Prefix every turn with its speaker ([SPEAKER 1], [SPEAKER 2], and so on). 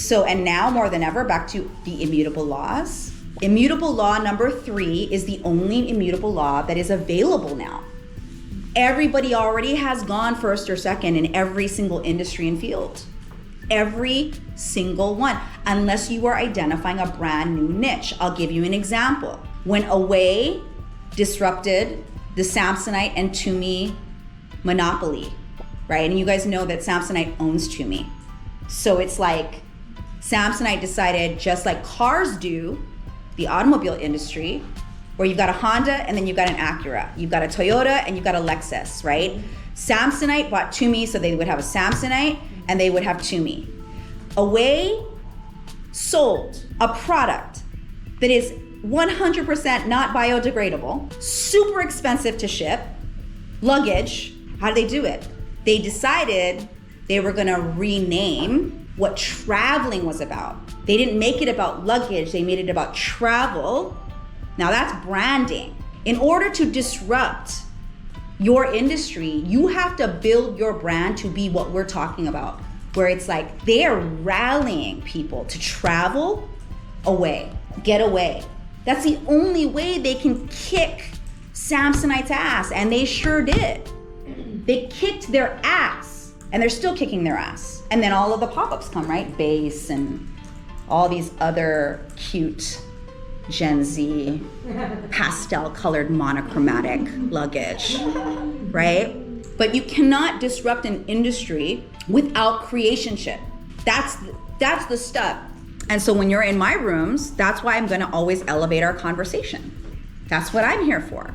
[SPEAKER 1] So, and now more than ever, back to the immutable laws. Immutable law number 3 is the only immutable law that is available now. Everybody already has gone first or second in every single industry and field. Every single one, unless you are identifying a brand new niche. I'll give you an example. When Away disrupted the Samsonite and Tumi monopoly, right? And you guys know that Samsonite owns Tumi. So it's like Samsonite decided, just like cars do, the automobile industry, where you've got a Honda and then you've got an Acura, you've got a Toyota and you've got a Lexus, right? Samsonite bought Tumi, so they would have a Samsonite and they would have Tumi. Away sold a product that is 100% not biodegradable, super expensive to ship, luggage. How do they do it? They decided they were gonna rename what traveling was about. They didn't make it about luggage, they made it about travel. Now that's branding. In order to disrupt your industry, you have to build your brand to be what we're talking about, where it's like they're rallying people to travel away, get away. That's the only way they can kick Samsonite's ass, and they sure did. They kicked their ass, and they're still kicking their ass. And then all of the pop-ups come, right? Base and all these other cute Gen Z pastel colored monochromatic luggage, right? But you cannot disrupt an industry without creationship. That's the stuff. And so when you're in my rooms, that's why I'm gonna always elevate our conversation. That's what I'm here for.